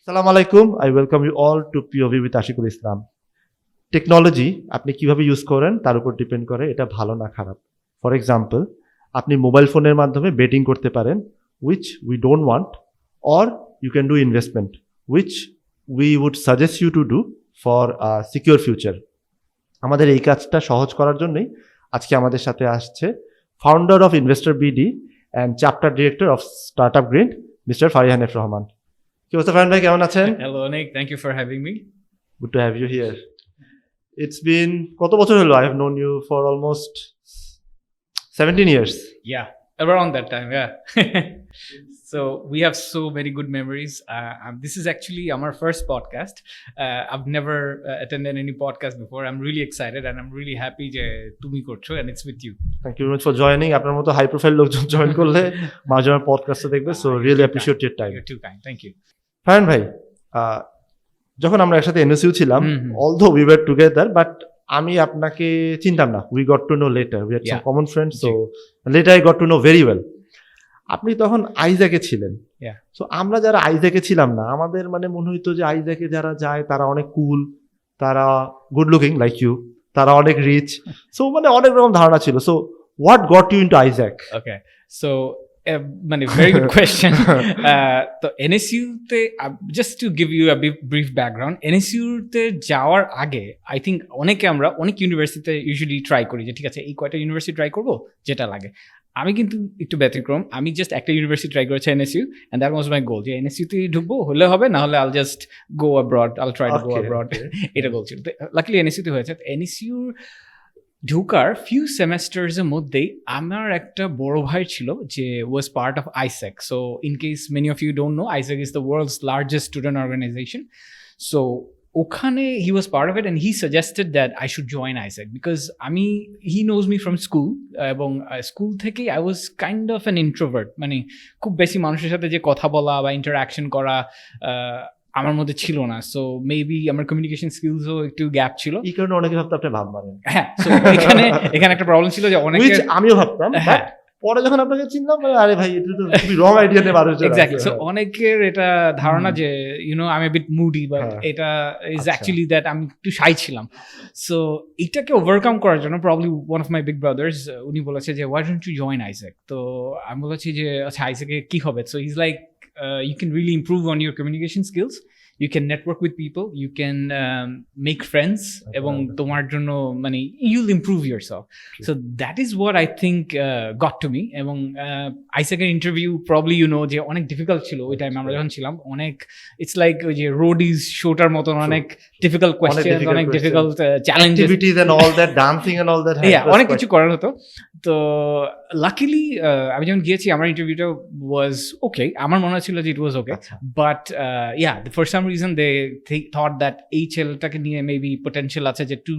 সালাম আলাইকুম, I welcome you all to POV with Ashiqul Islam. Technology আপনি কিভাবে ইউজ করেন তার উপর ডিপেন্ড করে এটা ভালো না খারাপ। ফর এক্সাম্পল, আপনি মোবাইল ফোনের মাধ্যমে বেটিং করতে পারেন, which we don't want, or you can do investment, which we would suggest you to do for secure future. আমাদের এই কাজটা সহজ করার জন্যই আজকে আমাদের সাথে আসছে founder of investor BD and chapter director of startup grind, mister Farihan F Rahman. কি অবস্থা ফারিহান ভাই, কেমন আছেন? Hello, Nick. Thank you for having me. Good to have you here. It's been কত বছর হলো? I have known you for almost 17 years. Yeah, around that time. Yeah. So we have so many good memories. This is actually our first podcast. I've never attended any podcast before. I'm really excited and I'm really happy যে তুমি করছো and it's with you. Thank you very much for joining. আপনার মতো high profile লোকজন join করলে মাঝে মাঝে পডকাস্টে দেখবে, so really appreciate your time. You're too kind. Thank you. ফারিহান ভাই, যখন আমরা একসাথে এনএসইউ ছিলাম, although we were together, but আমি আপনাকে চিনতাম না। We got to no letter, we had some common friends, so letter I got to no very well. আপনি তখন আইজ্যাকে ছিলেন। সো আমরা যারা আইজ্যাকে ছিলাম না, আমাদের মানে মনে হইতো যে আইজ্যাকে যারা যায় তারা অনেক কুল, তারা গুড লুকিং লাইক ইউ, তারা অনেক রিচ, সো মানে অনেক রকম ধারণা ছিল। So what got you into AIESEC? Okay. So মানে very good question. তো NSU তে just to give you a brief background, NSU তে যাওয়ার আগে I think আমরা অনেক ইউনিভার্সিটিতে ইউজুয়ালি ট্রাই করি যে ঠিক আছে এই কয়টা ইউনিভার্সিটি ট্রাই করবো যেটা লাগে। আমি কিন্তু একটু ব্যতিক্রম, আমি জাস্ট একটা ইউনিভার্সিটি ট্রাই করেছি NSU, and that was my goal যে NSU তে ঢুকবো, হলে হবে, না হলে I'll just go abroad, I'll try to go abroad. এটা গোল ছিল। লাকিলি NSU তে হয়েছে। NSU ঢুকার ফিউ সেমেস্টার্সের মধ্যেই আমার একটা বড় ভাই ছিল যে was part of AIESEC. So in case many of you don't know, AIESEC is the world's largest student organisation. So ওখানে he was part of it and he suggested that I should join AIESEC because he knows me from school, এবং school থেকেই I was kind of an introvert, মানে খুব বেশি মানুষের সাথে যে কথা বলা বা ইন্টারাকশন করা আমার মধ্যে ছিল না। সো মেবি আমার কমিউনিকেশন স্কিলসও একটু গ্যাপ ছিল। এই কারণে অনেকে ভাবতো আপনি ভাব মারেন। হ্যাঁ, এখানে একটা প্রবলেম ছিল যে অনেকে, আমিও ভাবতাম, হ্যাঁ, পরে যখন আপনাকে চিনলাম, আরে ভাই এটা তো খুবই রং আইডিয়া নিয়ে মানুষ। এক্স্যাক্টলি। সো অনেকের এটা ধারণা যে I am a bit moody, but এটা ইজ অ্যাকচুয়ালি দ্যাট আমি একটু শাই ছিলাম। সো এটাকে ওভারকাম করার জন্য probably one of my big brothers উনি বলেছে যে why don't you join AIESEC. তো আমি বলেছি যে আচ্ছা আইসেকে কি হবে? So is like you can really improve on your communication skills, you can network with people, you can make friends, এবং তোমার জন্য মানে you'll improve yourself. So that is what I think got to me. এবং আইসেকের interview probably যে অনেক difficult ছিল ওই টাইমে আমরা যখন ছিলাম। অনেক ইটস লাইক ওই যে রোডিজ শোটার মতন অনেক ডিফিকাল্ট কোয়েশ্চেন, অনেক difficult challenges, activities and all that, dancing and all that, হ্যাঁ অনেক কিছু করার হতো। তো লাকিলি আমি যখন গিয়েছি আমার ইন্টারভিউটা ওয়াজ ওকে, আমার মনে হচ্ছিল যে it was okay, but for some reason they thought that এই ছেলেটাকে নিয়ে মেবি পোটেনশিয়াল আছে যে to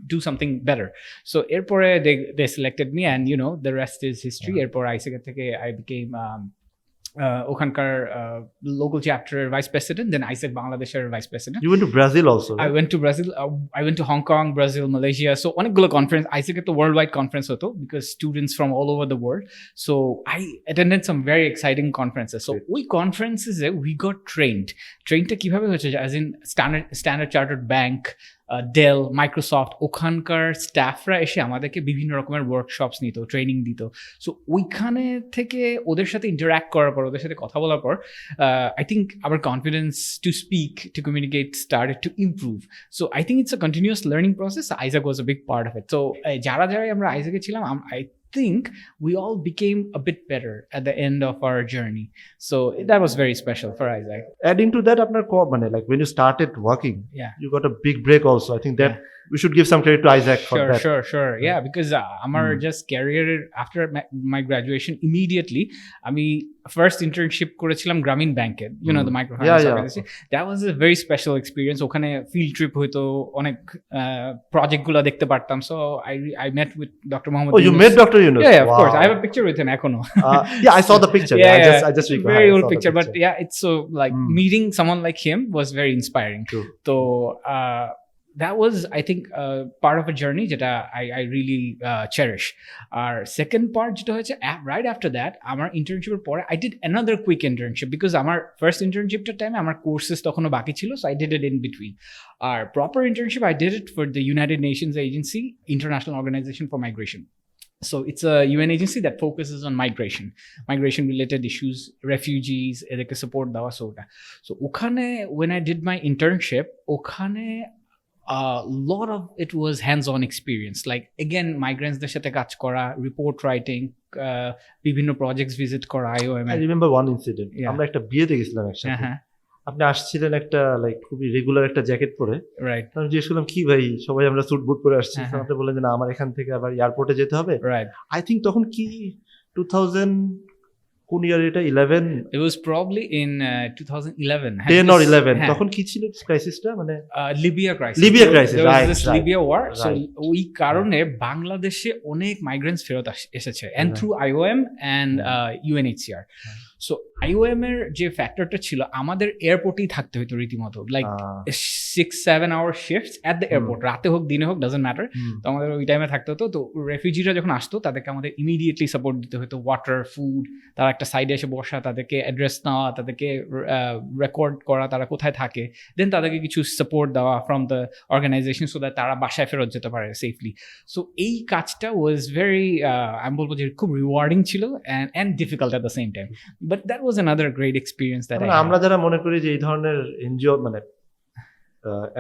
do something better. So এরপরে they selected me and the rest is history. এরপর আইসেক থেকে আই বিকেম ওখানকার লোকাল চ্যাপ্টারের ভাইস প্রেসিডেন্ট, দেন আইসেক বাংলাদেশের vice president. You went to Brazil also? I went to Brazil, I went to Hong Kong, Brazil, Malaysia. So অনেকগুলো conference, আইসেকের তো worldwide conference হতো because students from all over the world. So I attended some very exciting conferences. So ওই কনফারেন্সেসে we got ট্রেনটা কীভাবে হয়েছে, as in Standard Chartered bank, Dell, Microsoft, ওখানকার স্টাফরা এসে আমাদেরকে বিভিন্ন রকমের ওয়ার্কশপস নিত, ট্রেনিং দিত। সো ওইখানে থেকে ওদের সাথে ইন্টারাক্ট করার পর, ওদের সাথে কথা বলার পর, I think hour confidence to speak, to communicate started to improve. So I think it's a continuous learning process. Isaac was a big part of it. So যারাই আমরা আইজ্যাকে ছিলাম, I think we all became a bit better at the end of our journey. So that was very special for Isaac. Adding to that, আপনার মানে like when you started working, you got a big break also. I think that we should give some credit to Isaac for that. Sure. Yeah, because আমার just career after my graduation immediately আমি first internship করেছিলাম গ্রামীণ ব্যাংকে, the microfinance organization. That was a very special experience. ওখানে field trip হইতো, অনেক প্রজেক্টগুলো দেখতে পারতাম। So I met with Dr. Mohammed. Oh, you met Dr. Yunus? Yeah, of course. I have a picture with him econo. I saw the picture. I just recall. Very old picture, but yeah, it's so like meeting someone like him was very inspiring. True. So that was, I think, part of a journey যেটা I really cherish. Our second part যেটা হয়েছে right after that, আমার ইন্টার্নশিপের পরে I did another quick internship because আমার first internshipটার টাইমে আমার courses তখনও বাকি ছিল, so I did it in between. Our proper internship I did it for the United Nations Agency, International Organization for Migration. So it's a UN agency that focuses on migration related issues, refugees, এদেরকে support দেওয়া, so ওখানে when I did my internship, ওখানে a lot of it was hands-on experience, like again migrants দের সাথে কাজ করা, report writing, বিভিন্ন projects visit করা, IOM. I remember one incident. Yeah. আমরা একটা বিয়েতে গেছিলাম একসাথে। আপনি আসছিলেন একটা লাইক খুবই রেগুলার একটা জ্যাকেট পরে, রাইট। আমি জিজ্ঞেস করলাম কি ভাই সবাই আমরা স্যুট বুট পরে আসছি, হ্যাঁ, হ্যাঁ। আপনি বললেন যে না আমার এখান থেকে আবার এয়ারপোর্টে যেতে হবে। রাইট। আই থিঙ্ক তখন কি 2000 কোন ইয়ার এটা 11 It was probably in 2011. 10 or 11 হ্যাঁ। তখন কি ছিল ক্রাইসিসটা, মানে Libya crisis. Libya crisis, There was right, this right, Libya war. So right. ওই কারণে বাংলাদেশে অনেক মাইগ্রেন্টস ফেরত এসেছে, and Right. through IOM and UNHCR. So IOM এর যে ফ্যাক্টরটা ছিল, আমাদের এয়ারপোর্টেই থাকতে হতো রীতিমতো, like 6-7 hour shifts at the airport, রাতে হোক দিনে হোক ডাজন্ট ম্যাটার। তো আমাদের ওই টাইমে থাকতে হতো। তো রেফিউজিরা যখন আসতো তাদেরকে আমাদের ইমিডিয়েটলি সাপোর্ট দিতে হতো, ওয়াটার, ফুড, তারা একটা সাইডে এসে বসা, তাদেরকে অ্যাড্রেস নেওয়া, তাদেরকে রেকর্ড করা তারা কোথায় থাকে, দেন তাদেরকে কিছু সাপোর্ট দেওয়া from the organization so that তারা বাসায় ফেরত যেতে পারে সেফলি। সো এই কাজটা ওয়াজ ভেরি, আমি বলবো যে খুব রিওয়ার্ডিং ছিল and difficult at the same time, but that was another great experience that আমরা যারা মনে করি যে এই ধরনের এনজিও মানে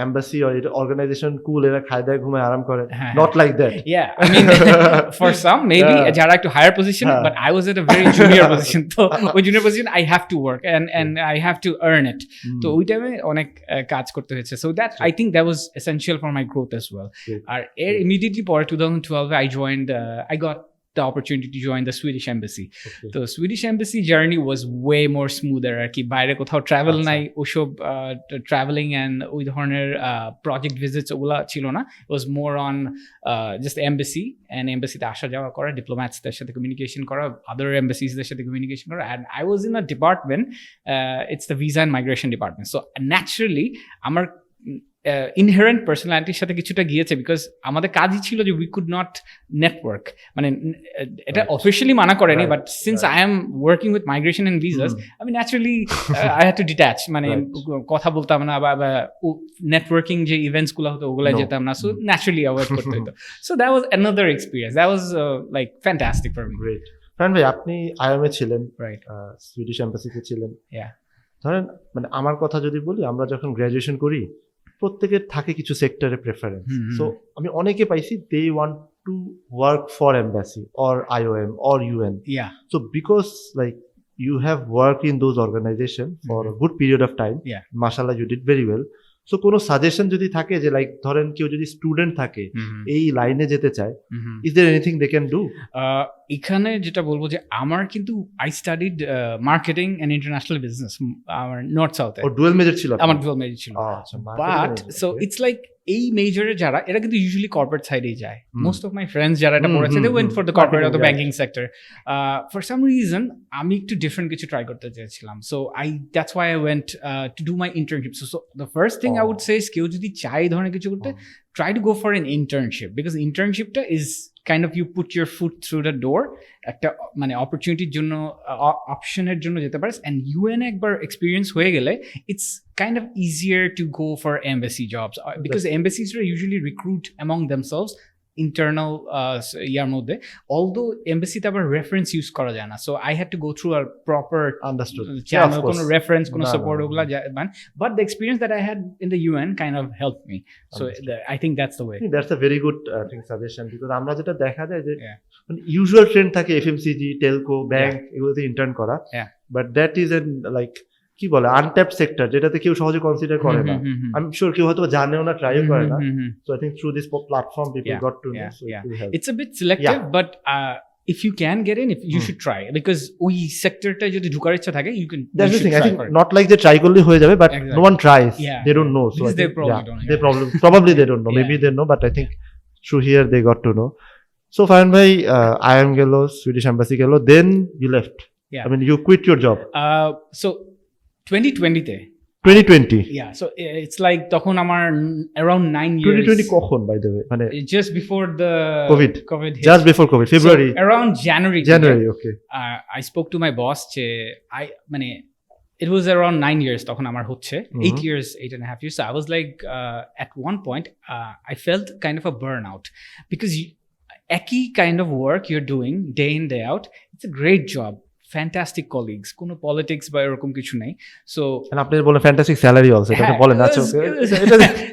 এমবাসি অর অর্গানাইজেশন কুল, এরা খায় দায় ঘুমায় আরাম করে, not like that. Yeah, I mean, for some maybe যারা একটু higher position, but I was at a very junior position. So ওই junior position I have to work and I have to earn it. তো ওই টাইমে অনেক কাজ করতে হয়েছে. So that I think that was essential for my growth as well. আর এর immediately পরে 2012 I joined, I got the opportunity to join the Swedish embassy. Okay. So Swedish embassy journey was way more smoother. আর কি বাইরে কোথাও travel নাই, ওসব travelling and ওই ধরনের project visits ওগুলা ছিল না। It was more on just embassy and embassy তে আসা যাওয়া করা, ডিপ্লোম্যাটসদের সাথে কমিউনিকেশন করা, আদার এম্বাসিজদের সাথে কমিউনিকেশন করা, and I was in a department, it's the visa and migration department. So naturally আমার ইনহেরেন্ট পার্সোনালিটির সাথে কিছুটা গিয়েছে, বিকজ আমাদের কাজই ছিল যে উই কুড নট নেটওয়ার্ক, মানে এটা অফিসিয়ালি মানা করেনি, but since I am working with migration and visas, আমি naturally I had to detach, মানে কথা বলতাম না বা নেটওয়ার্কিং যে ইভেন্টস গুলো হতো ওগুলো যেতাম না, সো ন্যাচারালি অ্যাভয়েড করতে হতো। So that was another experience, that was like fantastic for me. Great. Friend ভাই আপনি আইএমএ ছিলেন, রাইট, সুইডিশ এম্বাসিতে ছিলেন। ইয়া, ধরেন মানে আমার কথা যদি বলি, আমরা যখন গ্র্যাজুয়েশন করি প্রত্যেকের থাকে কিছু সেক্টরে প্রেফারেন্স। সো আমি অনেকে পাইছি they want to work for embassy or IOM or UN. Yeah, so because like you have worked in those organizations for a good period of time. Yeah. Mashallah, you did very well. So কোনো suggestion যদি থাকে যে like ধরেন কেউ যদি student থাকে এই লাইনে যেতে চায়, is there anything they can do? এখানে যেটা বলবো যে আমার কিন্তু I studied marketing and international business, আমার নর্থ সাউথে। ও ডুয়াল মেজর ছিল? আমার ডুয়াল মেজর ছিল, বাট সো ইটস লাইক এই মেজরে যারা এরা কিন্তু ইউজুয়ালি কর্পোরেট সাইডেই যায়। মোস্ট অফ মাই ফ্রেন্ডস যারা এটা পড়েছে they went for the corporate or the banking sector. For some reason আমি একটু ডিফারেন্ট কিছু ট্রাই করতে চেয়েছিলাম, so that's why I went to do my internship. So the first thing I would say is কেউ যদি চায় এই ধরনের কিছু করতে, try to go for an internship, because internshipটা is kind of you put your foot through the door, একটা মানে অপরচুনিটির জন্য অপশনের জন্য যেতে পারিস, and UN একবার এক্সপিরিয়েন্স হয়ে গেলে it's kind of easier to go for embassy jobs, because embassies usually recruit among themselves internal ইয়ার মধ্যে, although embassy তে আবার রেফারেন্স ইউজ করা যায় না, so I had to go through a proper channel, কোনো রেফারেন্স, কোনো সাপোর্ট ওগুলা, but the experience that I had in the UN kind of helped me, so I think that's the way. That's a very good suggestion, because আমরা যেটা দেখা যায় যে মানে usual trend থাকে FMCG, টেলকো, ব্যাংক এগুলোতে intern করা, but that is and like কি বলে আনট্যাপড সেক্টর, যেটাতে কেউ সহজে কনসিডার করে না। আই এম শিওর কেউ হয়তো জানেও না, ট্রাইও করে না। So I think through this platform people got to know, so it will help. It's a bit selective, but if you can get in, if you should try, because ওই সেক্টরটা যদি ঢোকার ইচ্ছা থাকে you can. That's the thing, I think not like they try করলে হয়ে যাবে, but no one tries, they don't know, so they probably don't, probably they don't know, maybe they know, but I think through here they got to know. So Farhan bhai, IIM gelo, Swedish embassy gelo, then you left. I mean you quit your job. So 2020 তে 2020 yeah, so it's like তখন আমার around 9 years 2020 কখন by the way মানে just before the COVID hit. Just before Covid February So, around January okay I spoke to my boss যে মানে it was around 9 years তখন আমার হচ্ছে 8 years 8.5 years, so I was like at one point I felt kind of a burnout because একই kind of work you're doing day in day out, it's a great job, fantastic colleagues, কোনো politics বা এরকম কিছু নেই, so আপনি বলেন fantastic salary also এটা বলেন আচ্ছা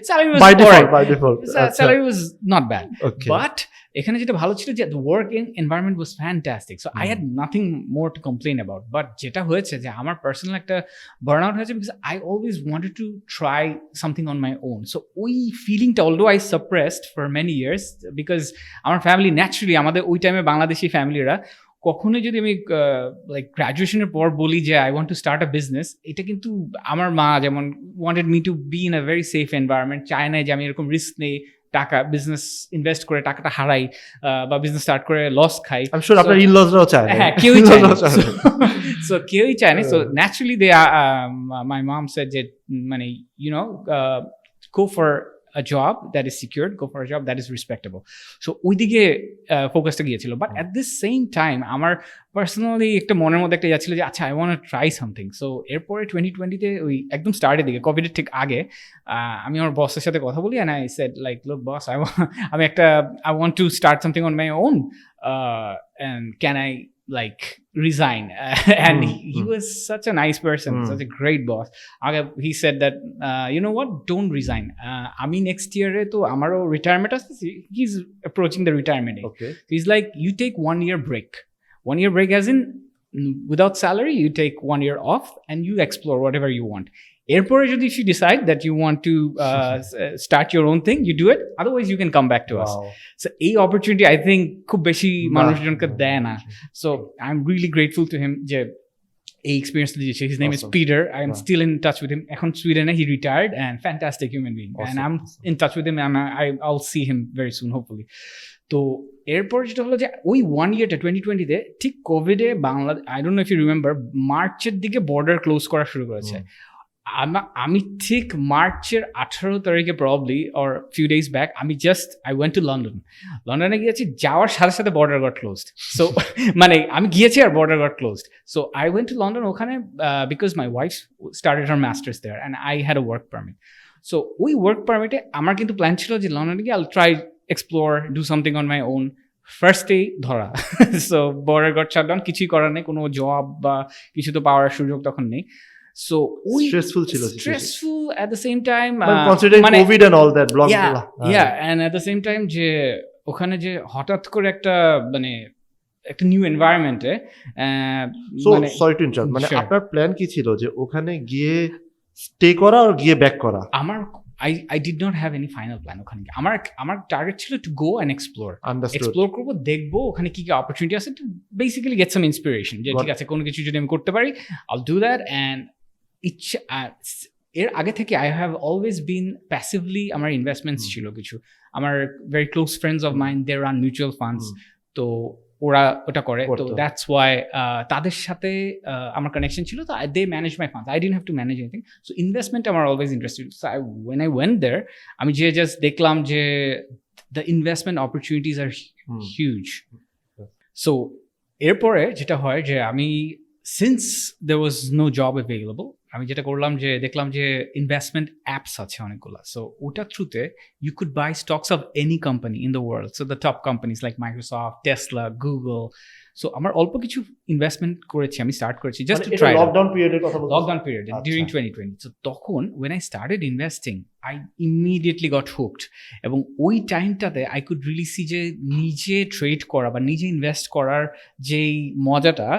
salary was by alright. Default Salary was not bad, okay but এখানে যেটা ভালো ছিল যে the working environment was fantastic, so I had nothing more to complain about. But যেটা হয়েছে যে আমার পার্সোনাল একটা বার্নআউট হয়েছে because I always wanted to try something on my own, so ওই ফিলিংটা although I suppressed for many years because আমার family naturally আমাদের ওই টাইমে বাংলাদেশি ফ্যামিলিরা কখনোই যদি আমি লাইক গ্র্যাজুয়েশনের পর বলি যে I want to start a business, এটা কিন্তু আমার মা যেমন wanted me two be in a very safe environment, চায় না যে আমি এরকম রিস্ক নেই, টাকা বিজনেস ইনভেস্ট করে টাকাটা হারাই বা বিজনেস স্টার্ট করে লস খাই। আই এম শিওর আপনার ইনলজরাও চায় হ্যাঁ, কেউই চায় না, সো কেউই চায় না, so naturally they my mom said যে মানে you know go for a job that is secured, go for a job that is respectable, so ওইদিকে ফোকাসটা গিয়েছিল। But at this same time আমার পার্সোনালি একটা মনের মধ্যে একটা যাচ্ছিল যে আচ্ছা I want to try something. So এরপরে 2020-তে ওই একদম স্টার্টের দিকে কোভিডের ঠিক আগে আমি আমার বসের সাথে কথা বলি and I said like look boss আমি একটা I want to start something on my own and can I like resign and he was such a nice person, such a great boss. He said that you know what, don't resign, ami next year e to amaro retirement asche, he's approaching the retirement age. Okay. He's like you take 1 year break, 1 year break as in without salary, you take 1 year off and you explore whatever you want. এরপরে যদি if you decide that you want to start your own thing, you do it, otherwise you can come back to us. So এই opportunity I think খুব বেশি মানুষজনকে দেয় না, so I'm really grateful to him যে এই experience দিয়েছে। His name is Peter, I am still in touch with him, এখন সুইডেনে he retired and fantastic human being, and I'm in touch with him and I'll see him very soon hopefully. তো এরপর যেটা হলো যে ওই 1 ইয়ারটা 2020-তে ঠিক কোভিডে Bangladesh, I don't know if you remember, মার্চের দিকে বর্ডার ক্লোজ করা শুরু করেছে। আমি ঠিক মার্চের 18 তারিখে probably or few days back আমি জাস্ট আই ওয়েন্ট টু লন্ডনে গিয়েছি, যাওয়ার সাথে সাথে বর্ডার গট ক্লোজড, সো মানে আমি গিয়েছি আর border got closed, so I went to London ওখানে because my wife started her masters there and I had a work permit. So ওই ওয়ার্ক পারমিটে আমার কিন্তু প্ল্যান ছিল যে লন্ডনে গিয়ে I try explore do something on my own. ফার্স্টেই ধরা, সো বর্ডার গট শাটডাউন, কিছুই করার নেই, কোনো জব বা কিছু তো পাওয়ার সুযোগ তখন নেই। So stressful chilo stressful at the same time considering COVID and all that blog yeah and at the same time যে ওখানে যে হঠাৎ করে একটা মানে একটা new এনভায়রনমেন্টে so sorry to interrupt মানে আপনার প্ল্যান কি ছিল যে ওখানে গিয়ে স্টে করা আর গিয়ে ব্যাক করা? আমার I did not have any final plan ওখানে আমার টার্গেট ছিল to go and explore করবো, দেখবো ওখানে কি কি অপরচুনিটি আছে, to basically get some inspiration যে ঠিক আছে কোনো কিছু যদি আমি করতে পারি I'll do that. And এর আগে থেকে I have always been passively আমার ইনভেস্টমেন্টস ছিল কিছু, আমার very close friends of mind they run mutual funds, তো ওরা ওটা করে, তো দ্যাটস ওয়াই তাদের সাথে আমার কানেকশন ছিল, তো they manage my funds, I didn't have to manage anything. So investment আমার always interested, so when I went there আমি যে জাস্ট দেখলাম যে the investment opportunities are huge. So এরপরে যেটা হয় যে আমি since there was no job available, আমি যেটা করলাম যে দেখলাম যে ইনভেস্টমেন্ট অ্যাপস আছে অনেকগুলো, সো ওটার থ্রুতে you could buy stocks of any company in the world, so the top companies like Microsoft, Tesla, Google. So আমার অল্প কিছু ইনভেস্টমেন্ট করেছি, আমি স্টার্ট করেছি just to try, lockdown period during 2020। So তখন when I started investing I immediately got hooked, এবং ওই টাইমটাতে আই কুড রিলি সি যে নিজে ট্রেড করা বা নিজে ইনভেস্ট করার যেই মজাটা,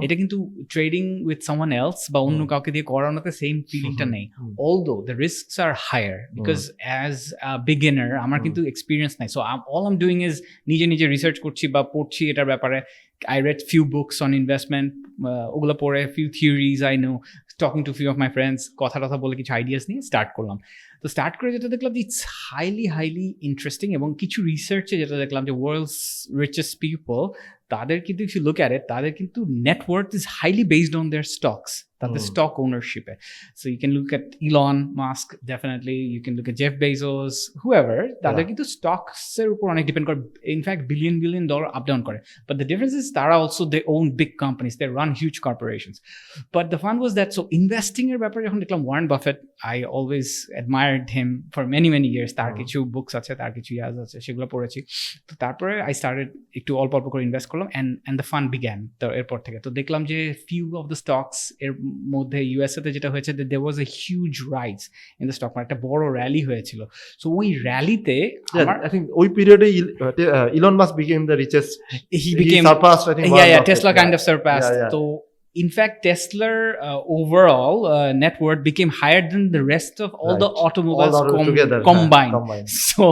এটা কিন্তু ট্রেডিং উইথ সামওয়ান এলস বা অন্য কাউকে দিয়ে করানোতে সেম ফিলিংটা নেই, although the risks are higher because as a beginner আমার কিন্তু এক্সপিরিয়েন্স নাই। So all I am doing is নিজে নিজে রিসার্চ করছি বা পড়ছি এটার ব্যাপারে। I read few books on investment, ওগুলো পড়ে few theories I know, talking to few of my friends, কথা বলে কিছু আইডিয়াস নিয়ে স্টার্ট করলাম। তো স্টার্ট করে যেটা দেখলাম যে ইটস হাইলি ইন্টারেস্টিং, এবং কিছু রিসার্চে যেটা দেখলাম যে ওয়ার্ল্ডস রিচেস্ট পিপল তাদের কিন্তু if you look at it, তাদের কিন্তু net worth is highly based on their stocks, তাদের স্টক ওনারশিপে। So you can look at Elon Musk, definitely you can look at Jeff Bezos, however, তাদের কিন্তু স্টকসের উপর অনেক ডিপেন্ড করে, in fact billion dollar up down করে। বাট দ্য ডিফারেন্স ইজ তারা also they own big companies, they run huge corporations. But the fun was that, so investing এর ব্যাপারে যখন দেখলাম Warren Buffett, I always admired him for many years. তার কিছু books আছে, তার কিছু ইয়াজ আছে, সেগুলো পড়েছি। তো তারপরে আই স্টার্টেড একটু অল্প অল্প করে ইনভেস্ট করলাম, অ্যান্ড দ্য ফান বিগ্যান। তো এরপর থেকে তো দেখলাম যে ফিউ অফ দ্য স্টকস এর মধ্যে ইউএসএতে যেটা হয়েছে, there was a huge rise in the stock market, একটা বড় র্যালি হয়েছিল। সো ওই র্যালিতে I think ওই পিরিয়ডে Elon Musk became the richest. he became surpassed, I think, yeah Warren yeah Buffett. Tesla kind of surpassed. Yeah. So in fact Tesla overall net worth became higher than the rest of all the Right. automobiles All the together, combined. combined. So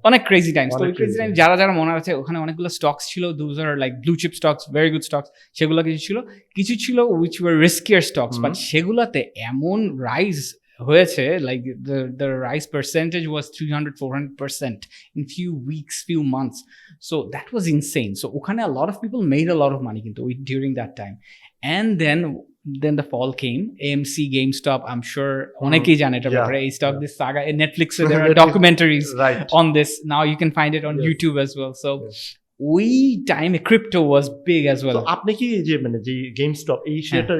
অনেক crazy Times. তো অনেক crazy crazy time time. যারা মনে আছে, ওখানে অনেকগুলো stocks ছিল, those are like blue chip stocks, very good stocks. সেগুলো কিছু ছিল which were riskier stocks, but সেগুলোতে এমন রাইজ হয়েছে, like the rise percentage was 300-400% in few weeks, few months. So that was insane. So ওখানে a lot of people made a lot of money কিন্তু during that time. And then the fall came, AMC, GameStop, I'm sure অনেকেই জানে এটা ব্যাপারে, এই stock, this saga, in Netflix there are documentaries Right. on this. Now you can find it on Yes. YouTube as well. So ওই টাইমে crypto was big as well. So আপনি কি যে GameStop এই শেয়ারটা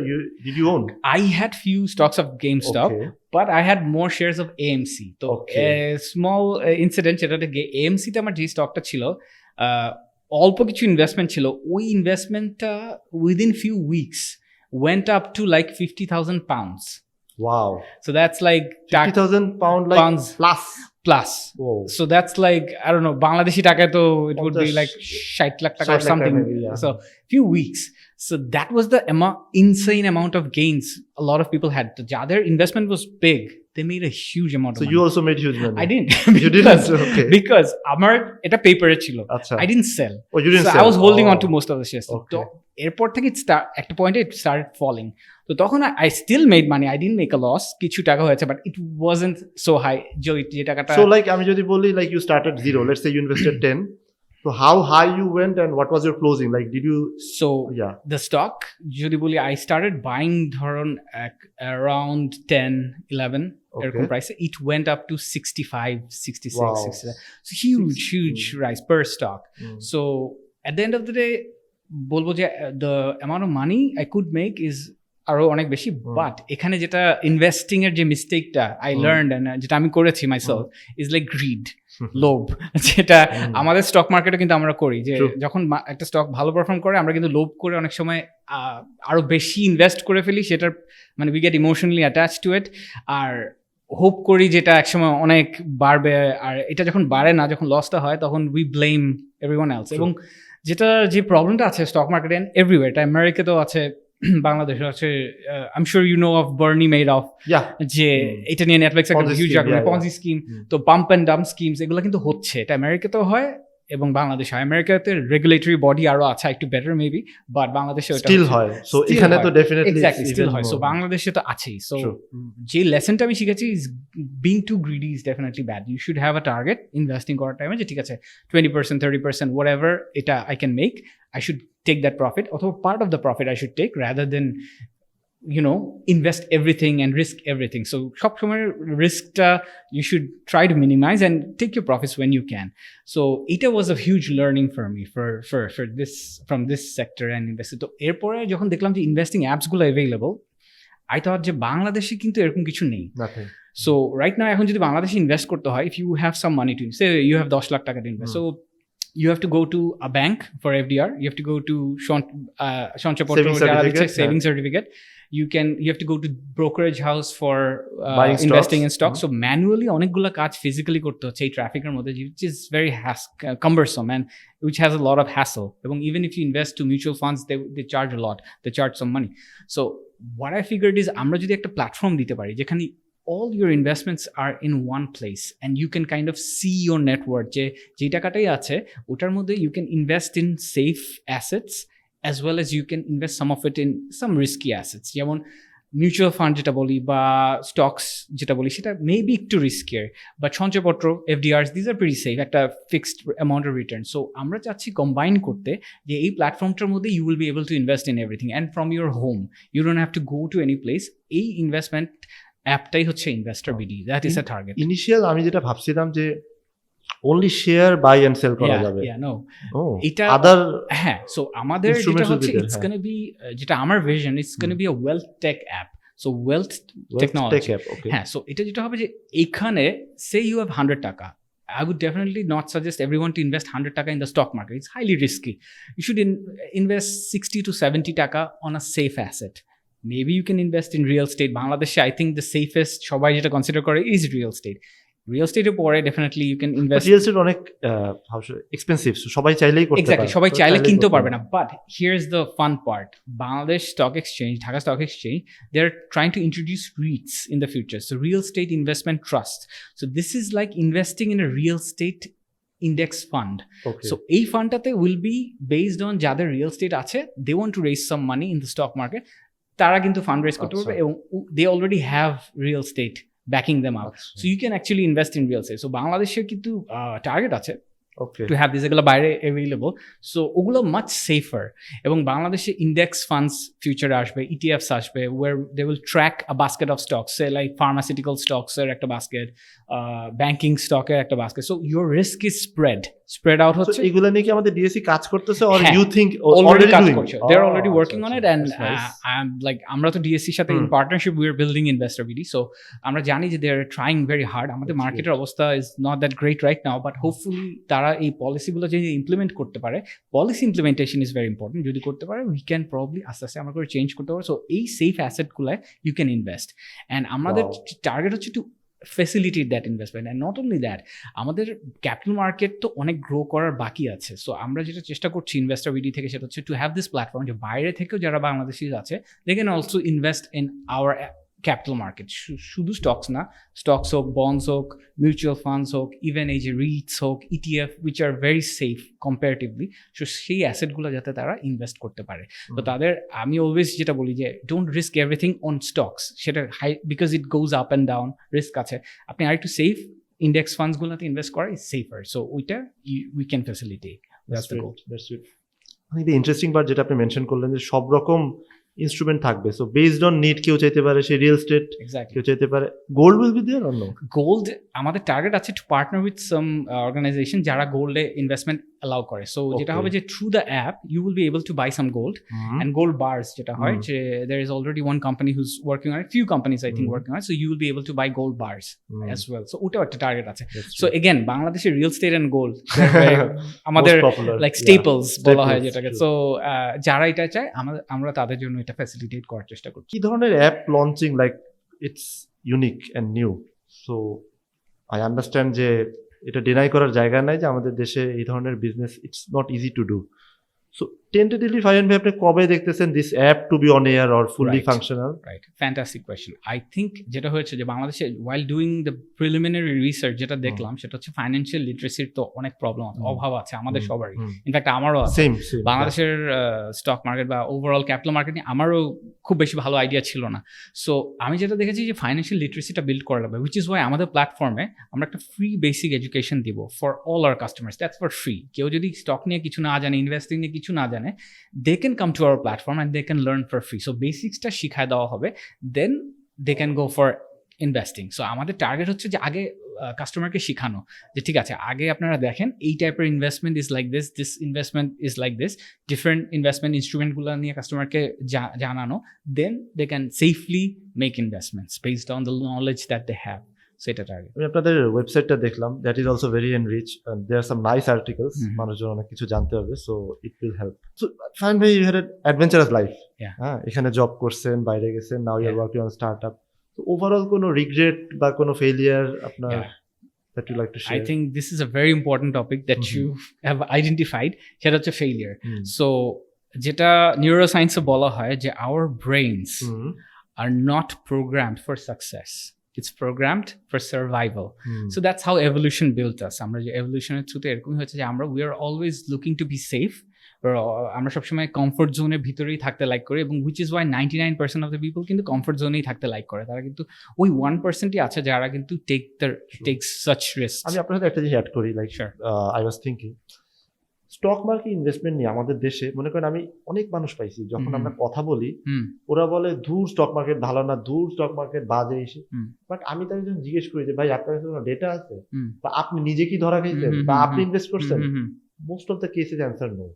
did you own? I had few stocks of GameStop, Okay. but I had more shares of AMC. তো Okay. small incident, সেটাতে AMC তে আমার যে স্টকটা ছিল, অল্প কিছু ইনভেস্টমেন্ট ছিল, ওই ইনভেস্টমেন্টটা within few weeks went up to like 50,000 pounds. Wow. So that's like 50,000 pound like pounds plus. plus. Whoa. So that's like, I don't know, Bangladeshi টাকায় তো it would be like 60 lakh টাকা or 60 lakh something. maybe, yeah. So few weeks. So that was the insane amount of gains a lot of people had. Their investment was big. They made a huge amount of So money. you also made huge money. I didn't. You didn't? Okay. Because আমার এটা পেপারে ছিল, আচ্ছা। I didn't sell. Oh, you didn't So sell. I was holding Oh. on to most of the shares. Okay. তো এরপর থেকে একটা পয়েন্টে it started falling. তো তখন I still made money. I didn't make a loss. কিছু টাকা হয়েছে, but it wasn't so high. যে টাকাটা, So like আমি যদি বলি like you started zero, let's say you invested 10. So how high you went and what was your closing? Like did you so yeah. the stock যদি বলি I started buying ধরুন around 10-11 এরকম Okay. প্রাইসে, it went up to 65, 66, Wow. 67. So huge rise per stock. So at the end of the day বলবো যে the amount of money I could make is আরো অনেক বেশি, বাট এখানে যেটা ইনভেস্টিং এর যে মিস্টেকটা আই লার্নড এন্ড যেটা আমি করেছি মাইসেলফ ইজ লাইক গ্রিড, লোভ, যেটা আমাদের স্টক মার্কেটে কিন্তু আমরা করি, যে যখন একটা স্টক ভালো পারফর্ম করে আমরা কিন্তু লোভ করে অনেক সময় আরো বেশি ইনভেস্ট করে ফেলি, সেটার মানে we get emotionally attach to it, আর হোপ করি যেটা একসময় অনেক বাড়বে, আর এটা যখন বাড়ে না, যখন লসটা হয় তখন উই ব্লেম এভরিওয়ান এলস। এবং যেটা যে প্রবলেমটা আছে স্টক মার্কেটে এভরিওয়্যার, এটা আমেরিকাতেও আছে, বাংলাদেশে আছে, I am sure you know of Bernie Madoff, যে এটা নিয়ে নেটফ্লিক্স একটা হিউজ পঞ্জি স্কিম, তো পাম্প অ্যান্ড ডাম্প স্কিমস, এগুলো কিন্তু হচ্ছে, এটা আমেরিকাতেও হয় এবং বাংলাদেশে হয়। আমেরিকাতে রেগুলেটরি বডি আরো আছে একটু বেটার মেবি, বাট বাংলাদেশে স্টিল হয়। সো এখানে তো ডেফিনেটলি এক্স্যাক্টলি স্টিল হয়। সো বাংলাদেশে তো আছেই। সো যে লেসনটা আমি শিখেছি is being too greedy is definitely bad. You should have a target investing করার টাইমে, যে ঠিক আছে 20%, 30%, whatever এটা I can make, I should take that profit, অথবা part of the profit I should take, rather than invest everything and risk everything. So সব সময় রিস্কটা you should try to minimize and take your profits when you can. So এটা was a huge learning for me for this, from this sector and investing. তো এরপরে যখন দেখলাম যে investing অ্যাপসগুলো available, I thought যে বাংলাদেশে কিন্তু এরকম কিছু নেই। So right now এখন যদি বাংলাদেশে ইনভেস্ট করতে হয়, if you have some money to say you have 10 lakh টাকা to invest, so you have to go to a bank for FDR, you have to go to saving certificate, you have to go to brokerage house for investing in stocks. So manually অনেকগুলো কাজ physically করতে হচ্ছে এই ট্রাফিকের মধ্যে, which is very cumbersome and which has a lot of hassle. এবং even if you invest to mutual funds, they charge a lot, they charge some money. So what I figured is আমরা যদি একটা platform দিতে পারি যেখানে all your investments are in one place and you can kind of see your net worth, যে টাকাটাই আছে ওটার মধ্যে you can invest in safe assets as well as you can invest some of it in some risky assets. যেমন mutual fund যেটা বলি বা stocks যেটা বলি সেটা মেবি একটু রিস্কিয়ার, বাট সঞ্চয়পত্র FDRs these are very safe, একটা fixed amount of return. So আমরা চাচ্ছি কম্বাইন করতে যে এই প্ল্যাটফর্মটার মধ্যে you will be able to invest in everything and from your home, you don't have to go to any place. এই investment অ্যাপটাই হচ্ছে Investor BD, that is a target. Initial আমি যেটা ভাবছিলাম যে only share buy and sell করা যাবে। এটা আদার হ্যাঁ, সো আমাদের যেটা হচ্ছে ইটস গোনা বি, যেটা আমার vision, it's gonna be a wealth tech app. So wealth technology, হ্যাঁ। সো এটা যেটা হবে যে এখানে সে ইউ হ্যাভ 100 টাকা, I would definitely not suggest everyone to invest 100 taka in the stock market. It's highly risky. You should invest 60 to 70 taka on a safe asset. Maybe you can invest in real estate. Bangladesh, I think the safest shobai jeta consider kore is real estate. Real estate এর পরে definitely you can invest. Real estate অনেক expensive, সবাই চাইলেই করতে পারে। Exactly, সবাই চাইলে কিনতে পারবে না। But here's the fun part. Bangladesh Stock Exchange, Dhaka Stock Exchange, they're trying to introduce REITs in the future. So real estate investment trust. So this is like investing in a real estate index fund. Okay. So এই ফান্ডটাতে will be based on যাদের real estate আছে, they want to raise some money in the stock market. তারা কিন্তু fund raise করতে পারবে এবং they already have real estate backing them up. So you can actually invest in real estate. So Bangladesher কিন্তু target আছে to have this এগুলো বাইরে available. So ওগুলো much safer. এবং বাংলাদেশে index funds future আসবে, ETFs আসবে, where they will track a basket of stocks, say like pharmaceutical stocks এর একটা basket, banking stock এর একটা basket. So your risk is spread out হচ্ছে। এগুলো নিয়ে কি আমাদের ডিএসসি কাজ করতেছে or হ্যাঁ, you think already কাজ doing? করছে, they're already working on it, and nice. I'm like আমরা তো ডিএসসির সাথে in partnership we are building investor BD, so আমরা জানি যে they are trying very hard. আমাদের মার্কেটের অবস্থা is not that great right now, but hopefully তারা এই পলিসিগুলো যে ইমপ্লিমেন্ট করতে পারে, policy implementation is very important, যদি করতে পারে উই ক্যান প্রবলি আস্তে আস্তে আমরা করে চেঞ্জ করতে পারবো। সো এই সেফ অ্যাসেটগুলোয় ইউ ক্যান ইনভেস্ট, অ্যান্ড আমাদের টার্গেট হচ্ছে to facilitate that investment. And not only that, আমাদের ক্যাপিটাল মার্কেট তো অনেক গ্রো করার বাকি আছে। সো আমরা যেটা চেষ্টা করছি ইনভেস্টর বিডি থেকে সেটা হচ্ছে টু হ্যাভ দিস প্ল্যাটফর্ম, যে বাইরে থেকেও যারা বাংলাদেশি আছে they can also invest in our capital market. শুধু স্টকস না, স্টকস হোক, বন্ডস হোক, মিউচুয়াল ফান্ডস হোক, ইভেন এই যে রিটস হোক, ETF which are very safe comparatively. So সেই অ্যাসেটগুলো যাতে তারা ইনভেস্ট করতে পারে। তো তাদের আমি অলওয়েজ যেটা বলি যে don't risk everything on stocks, সেটা high because it goes up and down, risk আছে। আপনি আর একটু সেফ ইন্ডেক্স ফান্ডসগুলোতে ইনভেস্ট করা ইজ সেফার। সো ওইটা we can facilitate, that's the goal. Interesting part যেটা আপনি মেনশন করলেন যে সব রকম ইনস্ট্রুমেন্ট থাকবে। সো বেসড অন নিড কেউ চাইতে পারে সে রিয়েল এস্টেট, কেউ চাইতে পারে gold. Will be there or no? Gold আমাদের টার্গেট আছে to partner with some organization যারা গোল্ডে ইনভেস্টমেন্ট অ্যালাউ করে। সো যেটা হবে যে through the app you will be able to buy some gold and gold bars, যেটা হয় যে there is already one company who's working on it, few companies I think working on it, so you will be able to buy gold bars as well. So ওটাও একটা target আছে। So again বাংলাদেশের real estate and gold আমাদের like Staples বলা হয় যেটাকে। So যারা এটা চায় আমরা তাদের জন্য এটা ফ্যাসিলিটেট করার চেষ্টা করছি। কি ধরনের app launching like it's unique and new? So I understand যে এটা ডিনাই করার জায়গা নাই যে আমাদের দেশে এই ধরনের business it's not easy to do. So tentatively fine ভাই আপনি কবে দেখতেছেন this app to be on air or fully functional? Right, fantastic question. I think যেটা হয়েছে যে বাংলাদেশে while doing the preliminary research যেটা দেখলাম সেটা হচ্ছে ফাইন্যান্সিয়াল লিটারেসির তো অনেক প্রবলেম আছে, অভাব আছে আমাদের সবারই, ইনফ্যাক্ট আমারও আছে। বাংলাদেশের স্টক মার্কেট বা ওভারঅল ক্যাপিটাল মার্কেট নিয়ে আমারও খুব বেশি ভালো আইডিয়া ছিল না। সো আমি যেটা দেখেছি যে ফাইন্যান্সিয়াল লিটারেসিটা বিল্ড করা লাগবে, উইচ ইজ ওয়াই আমাদের প্ল্যাটফর্মে আমরা একটা ফ্রি বেসিক এডুকেশন দিব for all our customers, that's for free. কেউ যদি স্টক নিয়ে কিছু না জানে, ইনভেস্টিং নিয়ে কিছু না জানে, they can come to our platform and they can learn for free. So basics টা শিখায় দেওয়া হবে, then they can go for investing. So আমাদের টার্গেট হচ্ছে যে আগে কাস্টমারকে শিখানো যে ঠিক আছে আগে আপনারা দেখেন এই টাইপের investment is like this, this investment is like this, different investment ইনস্ট্রুমেন্টগুলো নিয়ে কাস্টমারকে জানানো, then they can safely make investments based on the knowledge that they have. সেটা টার্গেট। আমি আপনাদের ওয়েবসাইটটা দেখলাম, that is also very enrich and there some nice articles, মানুষজন অনেক কিছু জানতে হবে, so it will help. So fine ভাই you had an adventurous life, হ্যাঁ, এখানে জব করছেন, বাইরে গেছেন, now you are working on startup. So overall কোনো রিগ্রেট বা কোনো ফেলিয়ার আপনার that you like to share? I think this is a very important topic that you have identified, সেটা হচ্ছে failure. So যেটা নিউরোসায়েন্সে বলা হয় যে our brains are not programmed for success, it's programmed for survival. So that's how evolution built us. আমরা যে evolutionের থ্রুতে এরকম হচ্ছে যে আমরা we are always looking to be safe, আমরা সবসময় কমফোর্ট জোনের ভিতরেই থাকতে লাইক করি, এবং which is Y 99% of the people কিন্তু কমফোর্ট জোনেই থাকতে লাইক করে। তারা কিন্তু ওই 1%ই আছে যারা কিন্তু টেক সাচ রিস্ক। আমি আপনার সাথে একটা জিনিস অ্যাড করি, like Sure. I was thinking stock market investment নিয়ে আমাদের দেশে মনে করেন আমি অনেক মানুষ পাইছি যখন হুম। আমরা কথা বলি হুম ওরা বলে দূর স্টক মার্কেট ভালো না, দূর স্টক মার্কেট বাজে এসে। হুম। বাট আমি তাকে যখন জিজ্ঞেস করি যে ভাই আপনার কাছে কোনো ডেটা আছে হুম। বা আপনি নিজে কি ধরা খাইছেন হুম, বা হুম, আপনি হুম, ইনভেস্ট করছেন, hmm. Most of the cases answer no.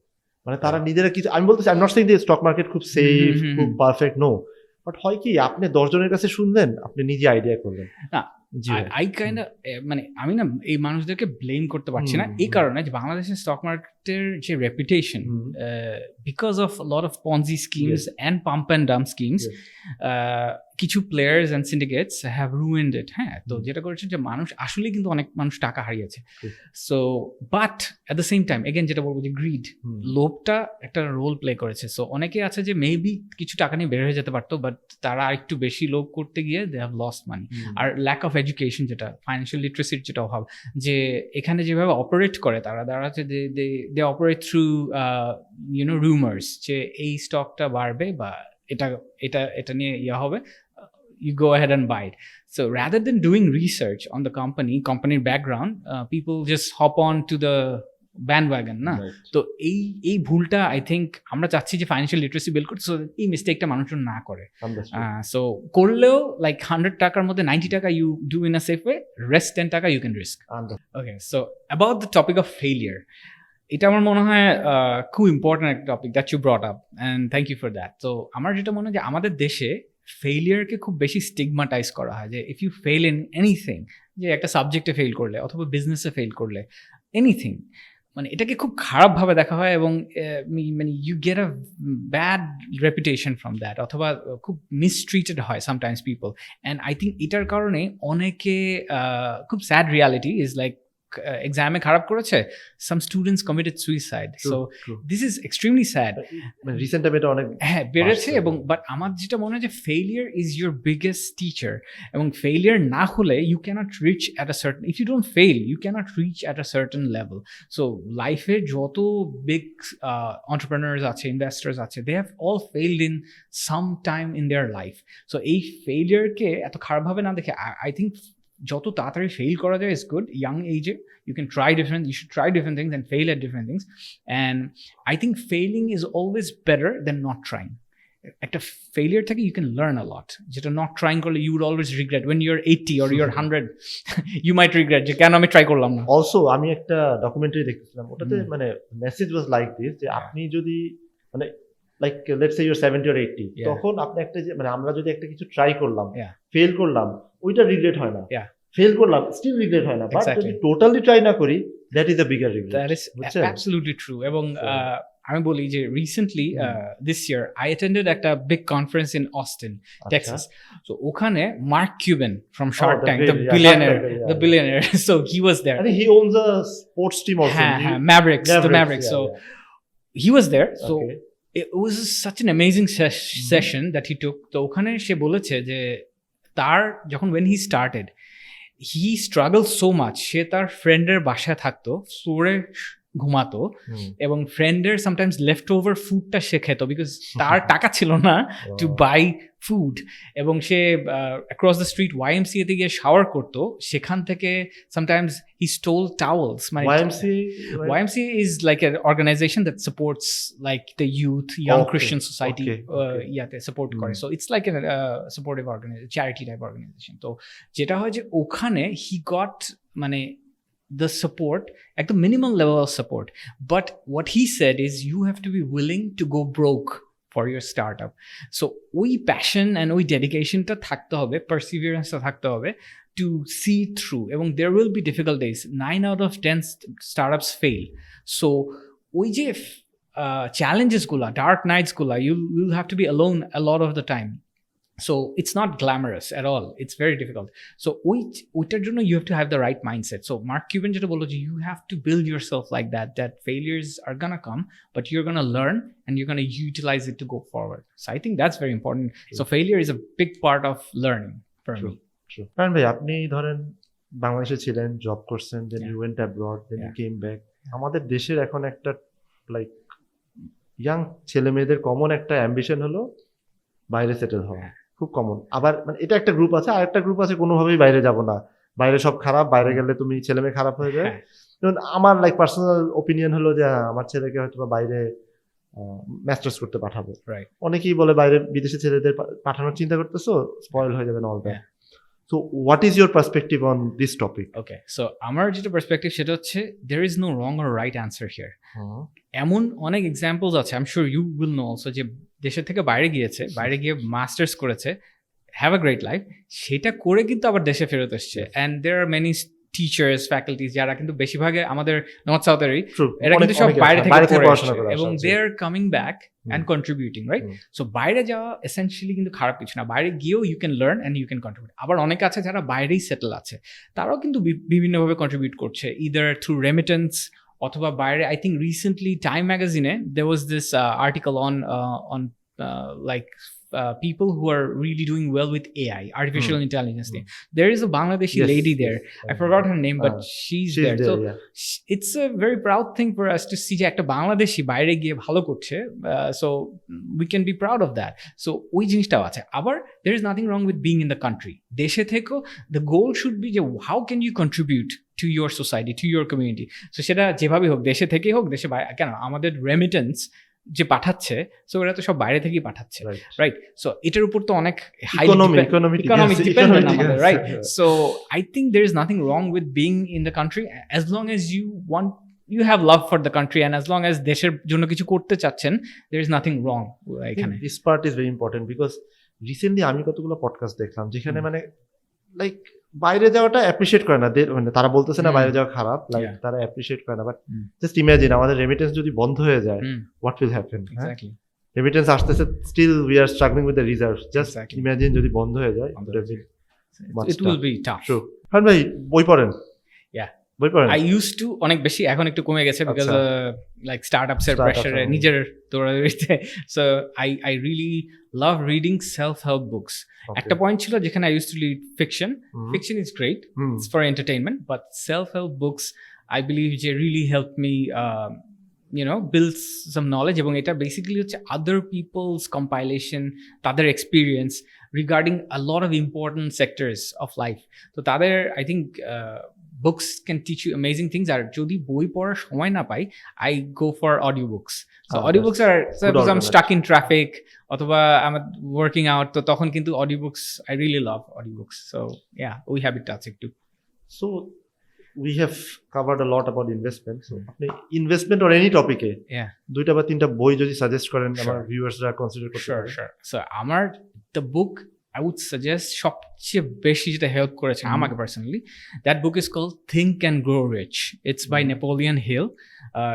মানে তারা নিজেরা কিছু, আমি বলতেছি আই এম নট সেইং যে স্টক মার্কেট খুব সেফ হুম, হুম, খুব হুম। Perfect, no. বাট হয় কি আপনি 10 জনের কাছে শুনলেন, আপনি নিজে আইডিয়া করলেন। না, জি ভাই। আই কাইন্ড মানে আমি না এই মানুষদেরকে ব্লেম করতে পারছি না, হুম, এই কারণে যে বাংলাদেশের স্টক মার্কেটের যে reputation, hmm, because of lot of Ponzi schemes and pump and dump schemes, yes, কিছু players and syndicates have ruined it. হ্যাঁ, তো হুম। যেটা করেছে যে মানুষ আসলেই কিন্তু অনেক মানুষ টাকা হারিয়েছে। ঠিক। So but at the same time again যেটা বলবো যে গ্রিড, হুম, লোভটা একটা রোল প্লে করেছে। সো অনেকে আছে যে মেবি কিছু টাকা নিয়ে বের হয়ে যেতে পারতো, বাট তারা আরেকটু বেশি লোভ করতে গিয়ে they have lost money. Hmm, আর ল্যাক অফ এডুকেশন, যেটা ফাইন্যান্সিয়াল লিটারেসির যেটা অভাব, যে এখানে যেভাবে অপারেট করে তারা হচ্ছে they operate through you know rumours, যে এই স্টকটা বাড়বে বা এটা এটা এটা নিয়ে ইয়া হবে, you go ahead and buy it. So rather than doing research on the company background, people just hop on to the bandwagon না। right. তো এই ভুলটা আই থিঙ্ক আমরা চাচ্ছি যে ফাইন্যান্সিয়াল লিটারেসি বিল্ড করতে, সো এই মিস্টেকটা মানুষজন না করে। Understood. সো করলেও লাইক 100 টাকার মধ্যে 90 টাকা you do in a safe way, rest 10 টাকা you can risk. Understood. Okay, so about the topic of failure, এটা আমার মনে হয় খুব ইম্পর্টেন্ট একটা topic that you brought up, and thank you for that. তো আমার যেটা মনে হয় যে আমাদের দেশে ফেলিয়ারকে খুব বেশি স্টিগমাটাইজ করা হয়, যে if you fail in anything, যে একটা সাবজেক্টে ফেল করলে অথবা বিজনেসে ফেল করলে, এনিথিং, মানে এটাকে খুব খারাপভাবে দেখা হয়, এবং মানে you get a bad reputation from that, অথবা খুব মিসট্রিটেড হয় sometimes people. And I think এটার কারণে অনেকে খুব স্যাড রিয়ালিটি ইজ লাইক এক্সামে খারাপ করেছে, some students committed suicide. So True. This is extremely sad. মানে রিসেন্ট টাইমে এটা অনেক হ্যাঁ, বেড়েছে। বাড়ছে। এবং বাট আমার যেটা মনে হয় যে failure is your biggest teacher, এবং ফেলিয়ার না হলে you can't reach at a certain, if you don't fail you can't reach at a certain level. So লাইফে যত বিগ এন্টারপ্রেনার্স আছে, ইনভেস্টার্স আছে, they have all failed in some time in their life. So এই ফেলিয়ারকে এত খারাপভাবে না দেখে আই থিঙ্ক যত তাড়াতাড়ি ফেল করা যায় ইজ গুড। ইয়াং এজে you should try different things and fail at different things, and I think failing is always better than not trying. একটা failure থেকে you can learn a lot, যেটা not trying করলে you would always regret when you're 80 or you're 100 you might regret যে কেন আমি try করলাম না। Also আমি একটা ডকুমেন্টারি দেখতেছিলাম, ওটাতে হুম। মানে মেসেজ ওয়াজ লাইক দিস, যে আপনি যদি মানে like let's say your 70 or 80, Yeah. তখন আপনি একটা যে মানে আমরা যদি একটা কিছু ট্রাই করলাম, Yeah. ফেল করলাম, ওইটা রিগ্রেট হয় না। Yeah. ফেল করলাম স্টিল রিগ্রেট হয় না, বাট Exactly. যদি টোটালি ট্রাই না করি that is a bigger regret. That is বুঝছেন? absolutely true. এবং So- আমি বলি যে recently this year I attended একটা big conference in Austin, Texas. So ওখানে Mark Cuban from Shark the Tank, great, the yeah, billionaire, Shark Tank, yeah, the yeah. billionaire. So he was there. I think he owns a sports team also. হ্যাঁ, হ্যাঁ, Mavericks, the Mavericks. yeah, So yeah. he was there. So Okay. it was such an amazing session that he took. তো ওখানে সে বলেছে যে তার যখন when he started he struggled so much, সে তার ফ্রেন্ডের বাসায় থাকতো, ফ্লোরে ঘুমাতো, Hmm. এবং ফ্রেন্ডের সামটাইমস লেফট ওভার ফুডটা সে খেত, বিকজ তার টাকা ছিল না টু Wow. By food. এবং সে অ্যাক্রস দ্য স্ট্রিট YMCA তে গিয়ে শাওয়ার করতো, সেখান থেকে সামটাইমস হি স্টোল টাওয়েলস। মানে YMCA, right? YMCA is like an organization that supports like the youth, young Okay, Christian society. okay. Yeah, they support করে। Hmm. So it's like a supportive organization, charity type organization. তো যেটা হয় যে ওখানে he got মানে the support at the minimum level of support. But what he said is you have to be willing to go broke for your startup. So ওই passion and ওই dedication টা থাকতে হবে, perseverance টা থাকতে হবে to see it through. এবং there will be difficult days. 9 out of 10 startups fail. So ওই যে challenges গুলা, dark nights গুলা, you'll have to be alone a lot of the time. So it's not glamorous at all. It's very difficult. So ওইটার জন্য you have to have the right mindset. So Mark Cuban যেটা বললো যে you have to build yourself like that failures are gonna come, but you're gonna learn and you're gonna utilize it to go forward. So I think that's very important. True. So failure is a big part of learning for me. True. কারণ ভাই আপনি ধরেন বাংলাদেশে ছিলেন, job করছেন, then Yeah. You went abroad, then you Yeah. Came back. আমাদের দেশের এখন একটা লাইক ইয়াং ছেলে মেয়েদের কমন একটা অ্যাম্বিশন হলো বাইরে সেটেল হওয়া, হ্যাঁ। খুব কমন। আবার মানে এটা একটা গ্রুপ আছে, আর একটা গ্রুপ আছে কোনোভাবেই বাইরে যাব না, বাইরে সব খারাপ, বাইরে গেলে তুমি ছেলে মেয়ে খারাপ হয়ে যায়। হ্যাঁ, যেমন আমার লাইক পার্সোনাল ওপিনিয়ন হলো যে আমার ছেলেকে হয়তো বা বাইরে মাস্টার্স করতে পাঠাবো। রাইট। অনেকেই বলে বাইরে বিদেশি ছেলেদের পাঠানোর চিন্তা করতেছো, স্পয়েল হয়ে যাবে all that. So what is your perspective on this topic? Okay, so আমার যেটা পার্সপেক্টিভ সেটা হচ্ছে there is no wrong or right answer here. এমন অনেক এক্সাম্পলস আছে, I am sure you will know also, যে দেশের থেকে বাইরে গিয়েছে, বাইরে গিয়ে মাস্টার্স করেছে, হ্যাভ আ গ্রেট লাইফ, সেটা করে কিন্তু আবার দেশে ফেরত এসছে। And there are many teachers, faculties যারা কিন্তু বেশিরভাগে আমাদের নর্থ সাউথেরই, এরা কিন্তু সব বাইরে থেকে পড়াশোনা করে এবং they are coming back and contributing, right? So বাইরে যাওয়া এসেন্সিয়ালি কিন্তু খারাপ কিছু না, বাইরে গিয়েও you can learn and you can contribute. আবার অনেক আছে যারা বাইরেই সেটেল আছে, তারাও কিন্তু বিভিন্নভাবে কন্ট্রিবিউট করছে, ইদার থ্রু রেমিটেন্স অথবা বাইরে। আই থিঙ্ক রিসেন্টলি টাইম ম্যাগাজিনে there was this article on like people who are really doing well with AI, artificial intelligence. There is a Bangladeshi lady there. I forgot her name, but she's there. So it's a very proud thing for us to see যে একটা বাংলাদেশি বাইরে গিয়ে ভালো করছে, so we can be proud of that. So ওই জিনিসটাও আছে। আবার there is nothing wrong with being in the country. দেশে থেকেও the goal should be যে how can you contribute to your society, to your community. So সেটা যেভাবে হোক, দেশে থেকেই হোক, দেশে কেন আমাদের রেমিটেন্স যে পাঠাচ্ছে, সো ওরা তো সব বাইরে থেকেই পাঠাচ্ছে, রাইট? সো এটার উপর তো অনেক ইকোনমিক ডিপেন্ডেন্ট আমাদের, right? So I think there is nothing wrong with being in the country as long as you want, you have love for the country and as long as দেশের জন্য কিছু করতে চাচ্ছেন, দের ইজ নাথিং রং এখানে। This part is very important because recently আমি কতগুলো podcast দেখলাম যেখানে মানে লাইক বাইরে যাওয়াটা অ্যাপ্রিশিয়েট করে না, মানে তারা বলতেছে না বাইরে যাওয়া খারাপ, লাইক তারা অ্যাপ্রিশিয়েট করে না। বাট জাস্ট ইমাজিন আমাদের রেমিটেন্স যদি বন্ধ হয়ে যায়, হোয়াট উইল হ্যাপেন? রেমিটেন্স আসতেছে, still we are struggling with the reserve, just imagine যদি বন্ধ হয়ে যায়, ইট উইল বি টাফ। হ্যাঁ ভাই, বই পড়েন? বই পড়েন? আই ইউজ টু অনেক বেশি, এখন একটু কমে গেছে বিকজ লাইক স্টার্টআপস এর প্রেসারে, নিজের দৌড়াদৌড়িতে। So I really love reading self help books. একটা পয়েন্ট ছিল যেখানে I use to read fiction. Fiction is great, it's for entertainment, but self help books I believe যে really help me build some knowledge, এবং এটা basically হচ্ছে other people's compilation, তাদের experience regarding a lot of important sectors of life. তো তাদের I think books can teach you amazing things. আর যদি বই পড়ার সময় না পাই, I go for audiobooks. So audiobooks are, suppose I'm stuck in traffic অথবা I'm working out, তো তখন কিন্তু audiobooks, I really love audiobooks. So yeah, ওই হ্যাবিটটা আছে একটু। So we have covered a lot about investment. So আপনি investment or any টপিকে দুইটা বা তিনটা বই যদি সাজেস্ট করেন আমার ভিউয়ার্সরা কনসিডার করতে পারে। Sure. So আমার the book I would suggest সবচেয়ে বেশি যেটা হেল্প করেছে আমাকে personally, that book is called Think and Grow Rich. It's by Napoleon Hill.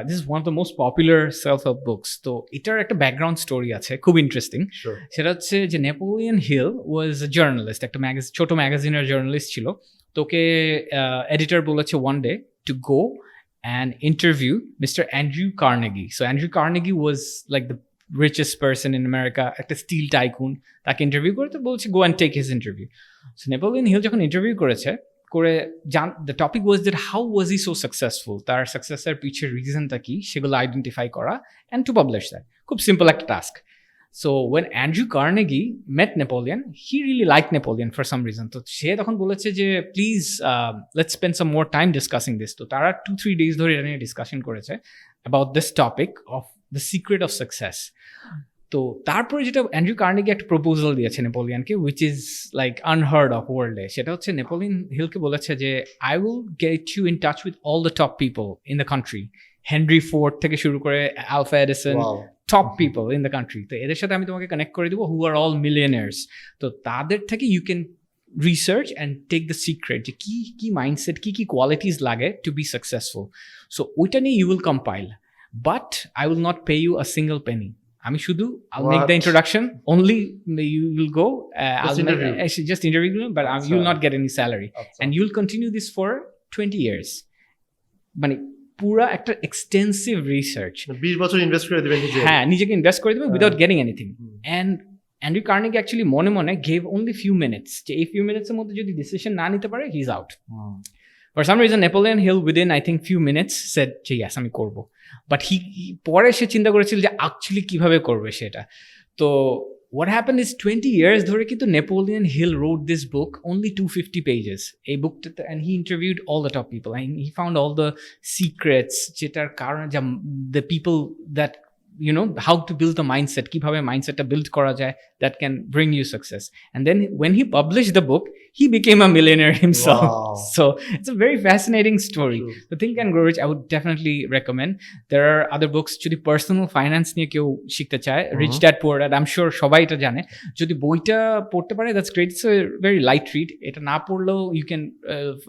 This is one of the most popular self-help books. তো এটার একটা ব্যাকগ্রাউন্ড স্টোরি আছে, খুব ইন্টারেস্টিং। সেটা হচ্ছে যে Napoleon Hill was a journalist, একটা ছোট ম্যাগাজিনের জার্নালিস্ট ছিল। তোকে এডিটর বলেছে one day to go and interview mister Andrew Carnegie. So Andrew Carnegie was like the richest person in America, একটা স্টিল টাইকুন। তাকে ইন্টারভিউ করতে বলছে go and take his interview. So Napoleon Hill যখন interview করেছে, the topic was that how was he so successful, তার সাকসেসের পিছের রিজনটা কি সেগুলো আইডেন্টিফাই করা অ্যান্ড টু পাবলিশ দ্যাট। খুব সিম্পল একটা task. So when Andrew Carnegie met Napoleon, he really like Napoleon for some reason. তো সে তখন বলেছে যে please let's spend some more time discussing this. তো তারা 2-3 days ধরে এটা নিয়ে ডিসকাশন করেছে about this topic of the secret of success. তো তারপরে যেটা অ্যান্ড্রু কার্নেগি একটা প্রপোজাল দিয়েছে নেপোলিয়নকে, which is like unheard of ওয়ার্ল্ডে। সেটা হচ্ছে নেপোলিয়ন হিলকে বলেছে যে I will get you in touch with all the top people in the country, Henry Ford থেকে শুরু করে Alva Edison, top people in the country. তো এদের সাথে আমি তোমাকে কানেক্ট করে দেবো হু আর অল মিলিয়নার্স। তো তাদের থেকে you can research and take the secret, যে কি মাইন্ডসেট, কি কোয়ালিটিস লাগে টু বি সাকসেসফুল। সো ওইটা নিয়ে you will compile, but I will not pay you a single penny. আমি শুধু I'll make the introduction, only you will go, just interview, but you will not get any salary, and you will continue this for 20 years. মানে পুরা একটা extensive research, 20 বছর invest করে দিবেন নিজে। হ্যাঁ, নিজেকে ইনভেস্ট করে দিবেন without getting anything. And Andrew Carnegie actually মনে মনে গেভ only few minutes, যে এই few minutes এর মধ্যে যদি ডিসিশন না নিতে পারে he is out. For some reason, Napoleon Hill within I think few minutes said, yes, আমি করব. But পরে সে চিন্তা করেছিল যে actually কিভাবে করবে সেটা. তো what happened is 20 years ধরে কিন্তু Napoleon Hill wrote this book, only 250 pages. A book, and he interviewed all the top people and he found all the secrets, যেটার কারণে the people that how to build the mindset, কিভাবে mindset build করা যায় that can bring you success. And then when he published the book, he became a millionaire himself. Wow. So it's a very fascinating story. True. The Think and Grow Rich I would definitely recommend. There are other books যদি personal finance নিয়ে কেউ শিখতে চায়, Rich Dad Poor Dad, I'm sure সবাই এটা জানে, যদি বইটা পড়তে পারে that's great. It's a very light read. এটা না পড়লেও you can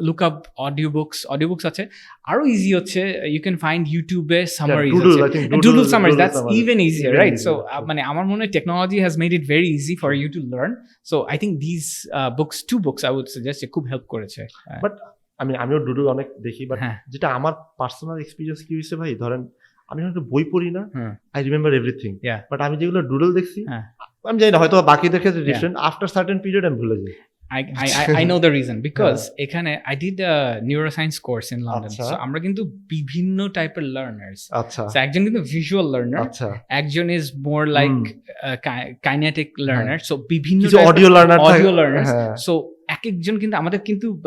look up audiobooks আছে. আরো ইজি হচ্ছে you can find YouTube A summaries Doodle, আছে. I think And Doodle summaries, that's summary. even easier, Even right? So easier, মানে আমার মনে হয় technology has made it very easy for you to learn. So I think these two books I would suggest যে খুব help করেছে. But আমিও doodle অনেক দেখি, বাট হ্যাঁ। যেটা আমার পার্সোনাল এক্সপিরিয়েন্স কি হয়েছে ভাই, ধরেন আমি হয়তো বই পড়ি না, hmm. I remember everything, Yeah. But আমি যেগুলো ডুডল দেখছি হ্যাঁ। আমি জানি না, হয়তো বাকিদের ক্ষেত্রে ডিফারেন্ট, আফটার সার্টেন পিরিয়ড আমি ভুলে যাই। I know the reason because এখানে I did a neuroscience course in London. আচ্ছা। So আমরা কিন্তু বিভিন্ন টাইপের লার্নার্স। আচ্ছা So একজন কিন্তু ভিজুয়াল লার্নার, আচ্ছা, একজন is more like kinetic learner. So বিভিন্ন কিছু অডিও লার্নার অডিও লার্নার্স। হ্যাঁ, সো এক একজন কিন্তু আমাদের কিন্তু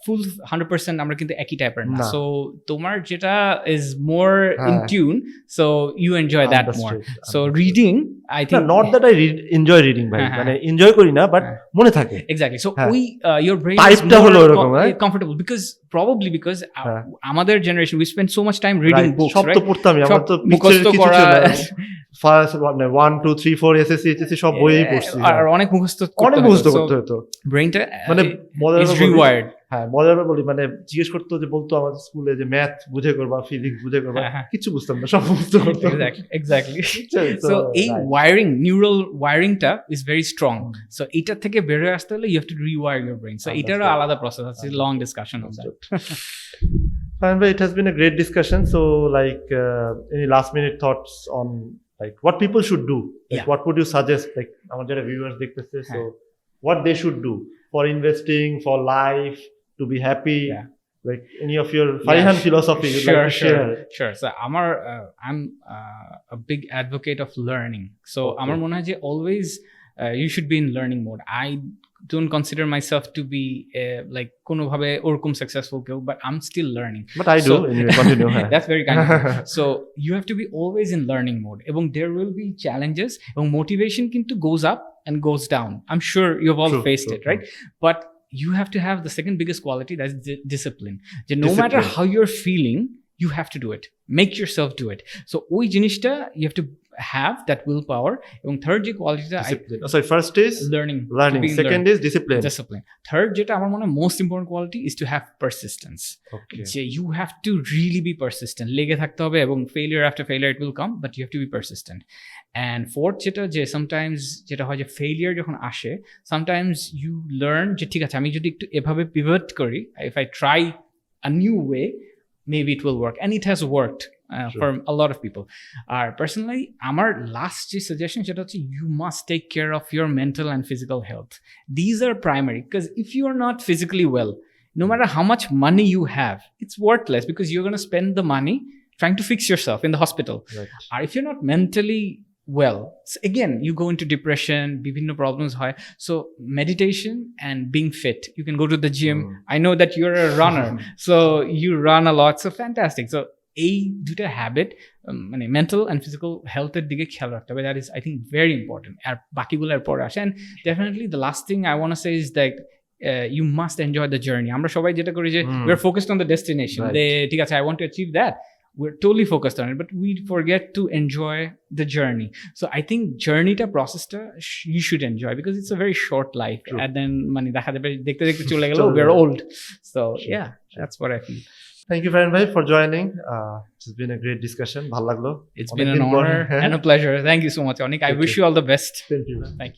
ফুল 100% আমরা কিন্তু একই টাইপের না। না। সো তোমার যেটা ইজ মোর ইন হ্যাঁ। Tune, so you enjoy that more. So reading I think not that I enjoy reading ভাই, হ্যাঁ, হ্যাঁ। মানে এনজয় করি না, বাট হ্যাঁ। মনে থাকে। Exactly. So হ্যাঁ। your brain Type-টা হলো ওরকম, right? comfortable because হ্যাঁ। আমাদের generation we spend so much time reading Right, books, সব তো right? পড়তামই, সব আমার তো মুখস্থ কিছু করা ছিল না। ফার্স্ট 1 2 3 4 এসএসসি এইচএসসি সব বইই পড়ছি, আর অনেক মুখস্থ অনেক মুখস্থ করতে হতো। ব্রেনটা মানে মজার is ব্যাপার বলি- rewired. হ্যাঁ মজার ব্যাপার বলি, মানে জিজ্ঞেস করতো যে বলতো আমাদের স্কুলে যে ম্যাথ বুঝে করবা, ফিজিক্স বুঝে করবা, হ্যাঁ, হ্যাঁ। কিছু বুঝতাম না, সব মুখস্থ করতাম। Exactly. So, So এই right. wiring, neural wiringটা is very strong. So এটা থেকে বের হয়ে আসতে হলে you have to rewire your brain. So এটারও Understood. আলাদা process আছে, long discussion of that. Fine, but it has been a great discussion. So, like, any last minute thoughts on like what people should do? Like, Yeah. what would you suggest? Like, our viewers দেখতেছে, so হ্যাঁ। what they should do for investing, for life, to be happy? Yeah. Like any of your Farihan philosophy you'd like to share? Sure. So I'm a big advocate of learning. So Okay. আমার মনে হয় যে always you should be in learning mode. I don't consider myself to be like কোনোভাবে ওরকম successful কেউ, but I'm still learning. But I do. So- Anyway, continue. হ্যাঁ। That's very kind of you. So you have to be always in learning mode. এবং there will be challenges এবং motivation কিন্তু goes up and goes down. I'm sure you've all True, faced true, it, right? But you have to have the second biggest quality, that's discipline. যে no Discipline. matter how you're feeling, you have to do it. Make yourself do it. So ওই জিনিসটা you have to have that willpower. এবং third যে কোয়ালিটিটা Discipline. Oh, sorry, first is learning. learning. to be in Second is discipline. discipline. Third যেটা আমার মনে হয় most important quality is to have persistence. Okay. যে you have to really be persistent. লেগে থাকতে হবে এবং failure after failure it will come, but you have to be persistent. And fourth যেটা যে sometimes যেটা হয় যে failure যখন আসে, sometimes you learn যে ঠিক আছে আমি যদি একটু এভাবে pivot করি, if I try a new way, maybe it will work. And it has worked Sure. for a lot of people. Personally, আমার last যে suggestion সেটা হচ্ছে you must take care of your mental and physical health. These are primary because if you are not physically well, no matter how much money you have, it's worthless because you're going to spend the money trying to fix yourself in the hospital. Right. Or if you're not mentally well, so again, you go into depression, বিভিন্ন problems হয়. So meditation and being fit. You can go to the gym. I know that you're a runner, so you run a lot. So fantastic. So এই দুটা habit মানে mental and physical হেলথের দিকে খেয়াল রাখতে হবে, that is I think very important. আর বাকিগুলোর পরে আসে। And definitely the last thing I want to say is that you must enjoy the journey. আমরা সবাই যেটা করি যে we are focused on the destination, Right. দে ঠিক আছে I want to achieve that, we're totally focused on it, but we forget to enjoy the journey. So I think journey ta process ta you should enjoy because it's a very short life. True. And then mane dekha jabe dekhte dekhte chole gelo, Chole we're gelo. old. So Sure, yeah, sure. that's what I feel. Thank you, Farhan bhai, for joining. It's been a great discussion. ভালো লাগলো। It's been an অনেকদিন পর- honor and a pleasure. Thank you so much, Onik. I Thank wish you. you all the best. Thank you. Thank you.